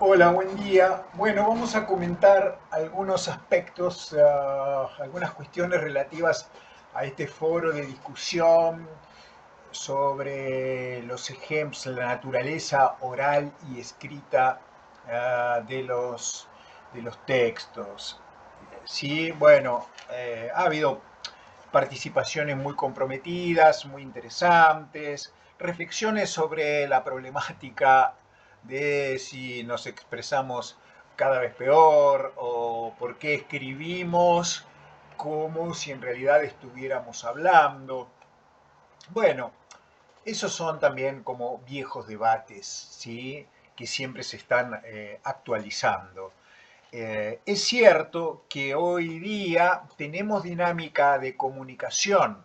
Hola, buen día. Bueno, vamos a comentar algunos aspectos, algunas cuestiones relativas a este foro de discusión sobre los ejemplos, la naturaleza oral y escrita de los textos. Sí, bueno, ha habido participaciones muy comprometidas, muy interesantes, reflexiones sobre la problemática de si nos expresamos cada vez peor o por qué escribimos como si en realidad estuviéramos hablando. Bueno, esos son también como viejos debates, ¿sí? Que siempre se están actualizando. Es cierto que hoy día tenemos dinámica de comunicación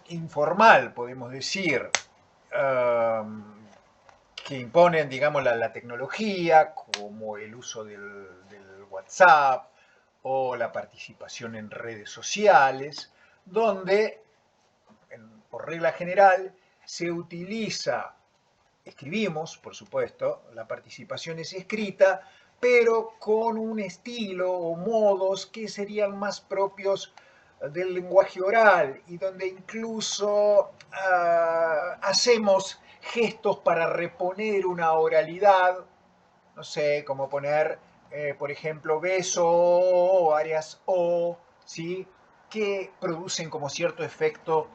informal, podemos decir, eh, que imponen, digamos, la tecnología, como el uso del WhatsApp o la participación en redes sociales, donde, por regla general, se utiliza, escribimos, por supuesto, la participación es escrita, pero con un estilo o modos que serían más propios del lenguaje oral y donde incluso hacemos gestos para reponer una oralidad, no sé, como poner, por ejemplo, beso o varias o, ¿sí? Que producen como cierto efecto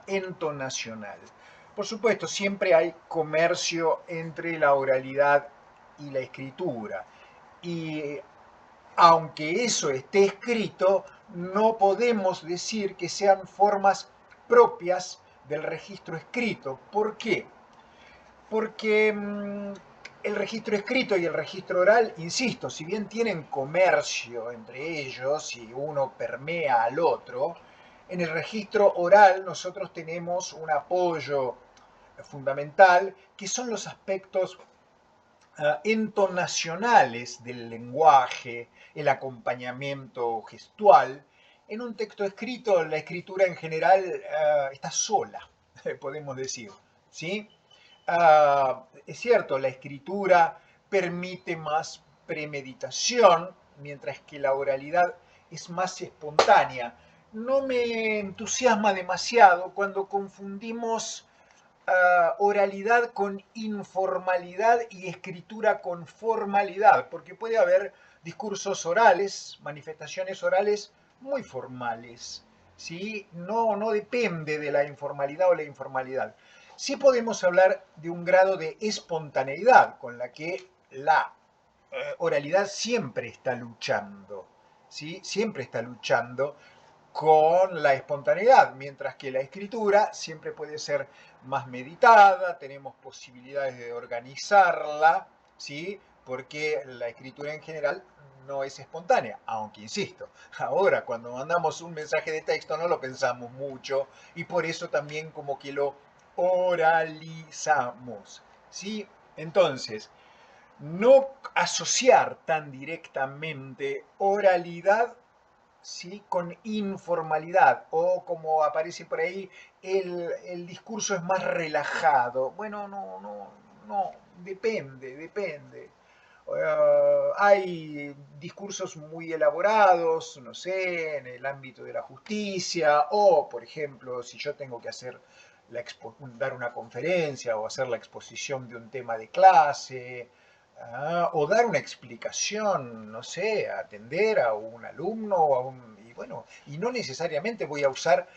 entonacional. Por supuesto, siempre hay comercio entre la oralidad y la escritura. Y aunque eso esté escrito, no podemos decir que sean formas propias del registro escrito. ¿Por qué? Porque el registro escrito y el registro oral, insisto, si bien tienen comercio entre ellos y uno permea al otro, en el registro oral nosotros tenemos un apoyo fundamental que son los aspectos entonacionales del lenguaje, el acompañamiento gestual. En un texto escrito, la escritura en general está sola, podemos decir, ¿sí? Es cierto, la escritura permite más premeditación, mientras que la oralidad es más espontánea. No me entusiasma demasiado cuando confundimos oralidad con informalidad y escritura con formalidad, porque puede haber discursos orales, manifestaciones orales muy formales, ¿sí? No depende de la informalidad o la informalidad. Sí podemos hablar de un grado de espontaneidad con la que la oralidad siempre está luchando, ¿sí? Siempre está luchando con la espontaneidad, mientras que la escritura siempre puede ser más meditada, tenemos posibilidades de organizarla, ¿sí? Porque la escritura en general no es espontánea, aunque insisto, ahora cuando mandamos un mensaje de texto no lo pensamos mucho y por eso también como que lo oralizamos, ¿sí? Entonces, no asociar tan directamente oralidad, ¿sí? Con informalidad o como aparece por ahí, el discurso es más relajado. Bueno, no, depende. Hay discursos muy elaborados, no sé, en el ámbito de la justicia o, por ejemplo, si yo tengo que hacer dar una conferencia o hacer la exposición de un tema de clase, o dar una explicación, no sé, atender a un alumno y bueno, y no necesariamente voy a usar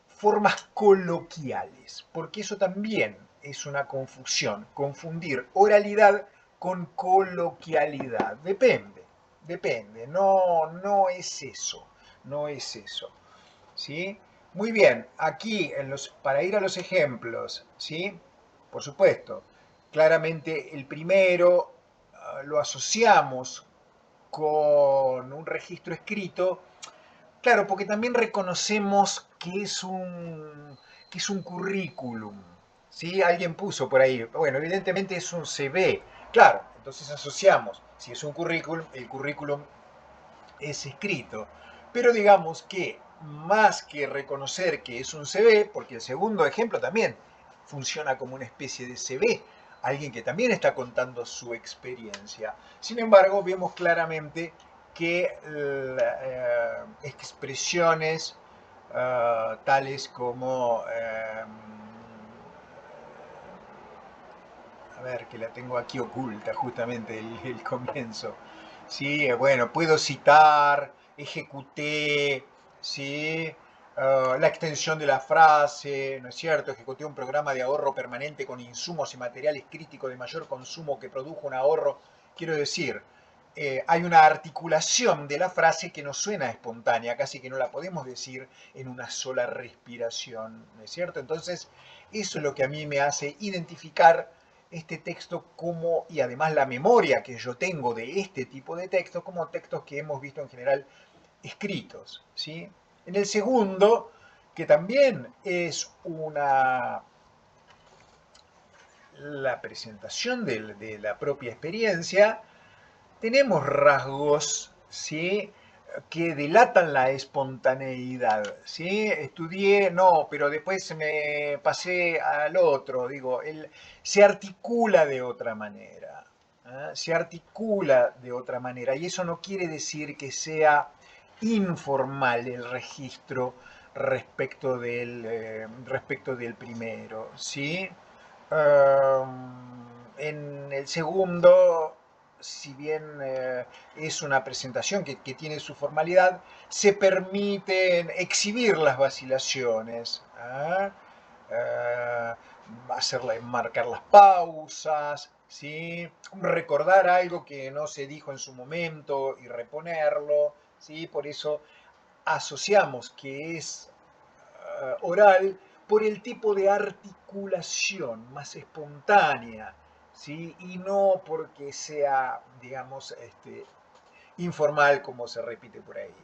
formas coloquiales, porque eso también es una confusión, confundir oralidad con coloquialidad. Depende, no es eso, no es eso, ¿sí? Muy bien, aquí para ir a los ejemplos, ¿sí? Por supuesto, claramente el primero lo asociamos con un registro escrito, claro, porque también reconocemos que es un currículum, ¿sí? Alguien puso por ahí, bueno, evidentemente es un CV, claro, entonces asociamos, si es un currículum, el currículum es escrito. Pero digamos que más que reconocer que es un CV, porque el segundo ejemplo también funciona como una especie de CV, alguien que también está contando su experiencia. Sin embargo, vemos claramente que expresiones tales como, a ver, que la tengo aquí oculta justamente el comienzo, ¿sí? Bueno, puedo citar, ejecuté, ¿sí? La extensión de la frase, ¿no es cierto? Ejecuté un programa de ahorro permanente con insumos y materiales críticos de mayor consumo que produjo un ahorro. Quiero decir, hay una articulación de la frase que nos suena espontánea, casi que no la podemos decir en una sola respiración, ¿no es cierto? Entonces, eso es lo que a mí me hace identificar este texto como, y además la memoria que yo tengo de este tipo de textos, como textos que hemos visto en general escritos, ¿sí? En el segundo, que también es la presentación de la propia experiencia, tenemos rasgos, ¿sí? Que delatan la espontaneidad, ¿sí? Estudié, no, pero después me pasé al otro, digo, se articula de otra manera, se articula de otra manera, y eso no quiere decir que sea informal el registro respecto del primero, ¿sí? En el segundo, si bien es una presentación que tiene su formalidad, se permiten exhibir las vacilaciones, marcar las pausas, ¿sí? Recordar algo que no se dijo en su momento y reponerlo, ¿sí? Por eso asociamos que es oral por el tipo de articulación más espontánea, ¿sí? Y no porque sea, digamos, informal como se repite por ahí.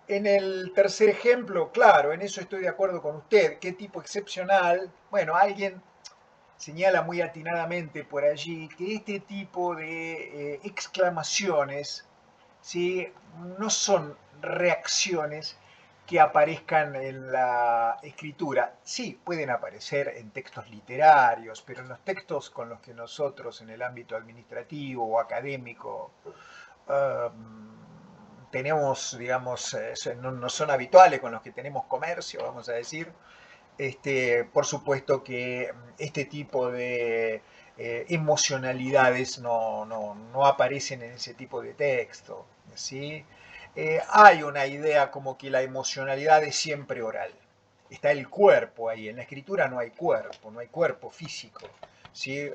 En el tercer ejemplo, claro, en eso estoy de acuerdo con usted. ¿Qué tipo excepcional? Bueno, alguien señala muy atinadamente por allí que este tipo de exclamaciones, ¿sí? No son reacciones que aparezcan en la escritura. Sí, pueden aparecer en textos literarios, pero en los textos con los que nosotros en el ámbito administrativo o académico tenemos, digamos, no son habituales, con los que tenemos comercio, vamos a decir, por supuesto que este tipo de emocionalidades no aparecen en ese tipo de texto, ¿sí? Hay una idea como que la emocionalidad es siempre oral. Está el cuerpo ahí, en la escritura no hay cuerpo físico, ¿sí?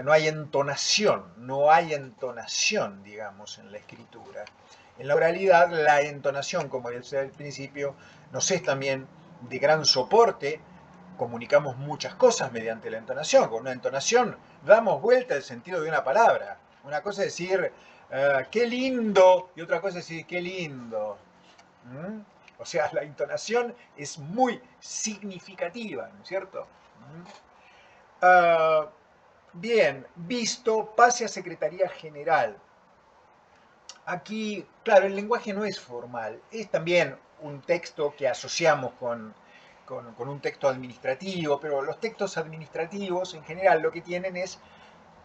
No hay entonación, digamos, en la escritura. En la oralidad, la entonación, como decía al principio, nos es también de gran soporte, comunicamos muchas cosas mediante la entonación. Con una entonación damos vuelta el sentido de una palabra. Una cosa es decir, qué lindo, y otra cosa es decir, qué lindo. ¿Mm? O sea, la entonación es muy significativa, ¿no es cierto? ¿Mm? Uh, bien, visto, pase a Secretaría General. Aquí, claro, el lenguaje no es formal, es también un texto que asociamos con un texto administrativo, pero los textos administrativos en general lo que tienen es,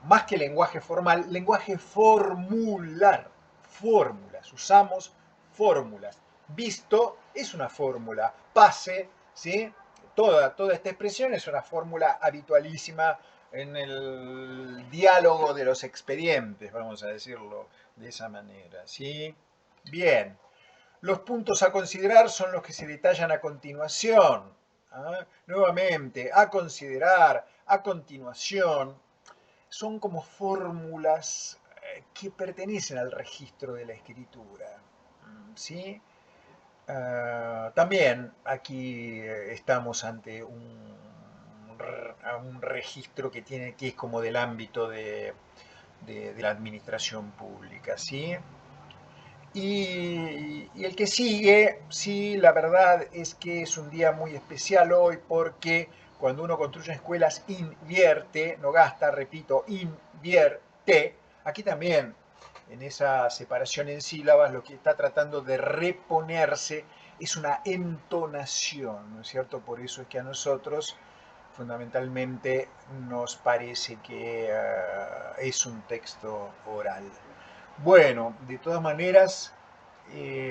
más que lenguaje formal, lenguaje formular, fórmulas, usamos fórmulas. Visto es una fórmula, pase, ¿sí? Toda esta expresión es una fórmula habitualísima en el diálogo de los expedientes, vamos a decirlo de esa manera, ¿sí? Bien, los puntos a considerar son los que se detallan a continuación. Nuevamente, a considerar, a continuación, son como fórmulas que pertenecen al registro de la escritura, ¿sí? También aquí estamos ante un registro que es como del ámbito de la administración pública, ¿sí? Y el que sigue, sí, la verdad es que es un día muy especial hoy porque cuando uno construye escuelas invierte, no gasta, repito, invierte. Aquí también, en esa separación en sílabas, lo que está tratando de reponerse es una entonación, ¿no es cierto? Por eso es que a nosotros fundamentalmente nos parece que es un texto oral. Bueno, de todas maneras,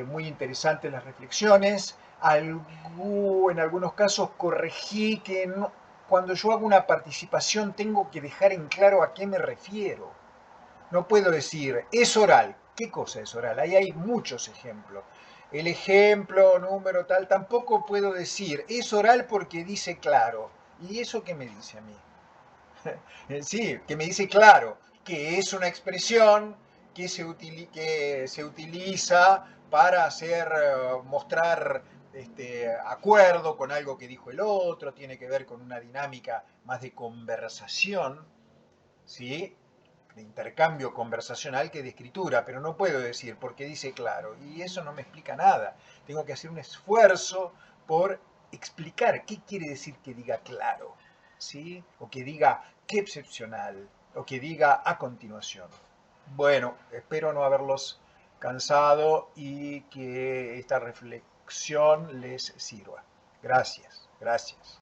muy interesantes las reflexiones. En algunos casos corregí que cuando yo hago una participación tengo que dejar en claro a qué me refiero. No puedo decir, es oral. ¿Qué cosa es oral? Ahí hay muchos ejemplos. El ejemplo, número tal, tampoco puedo decir, es oral porque dice claro. ¿Y eso qué me dice a mí? Sí, que me dice claro, que es una expresión que se utiliza para mostrar acuerdo con algo que dijo el otro, tiene que ver con una dinámica más de conversación, ¿sí? De intercambio conversacional que de escritura, pero no puedo decir porque dice claro, y eso no me explica nada. Tengo que hacer un esfuerzo por explicar qué quiere decir que diga claro, ¿sí? O que diga qué excepcional, o que diga a continuación. Bueno, espero no haberlos cansado y que esta reflexión les sirva. Gracias, gracias.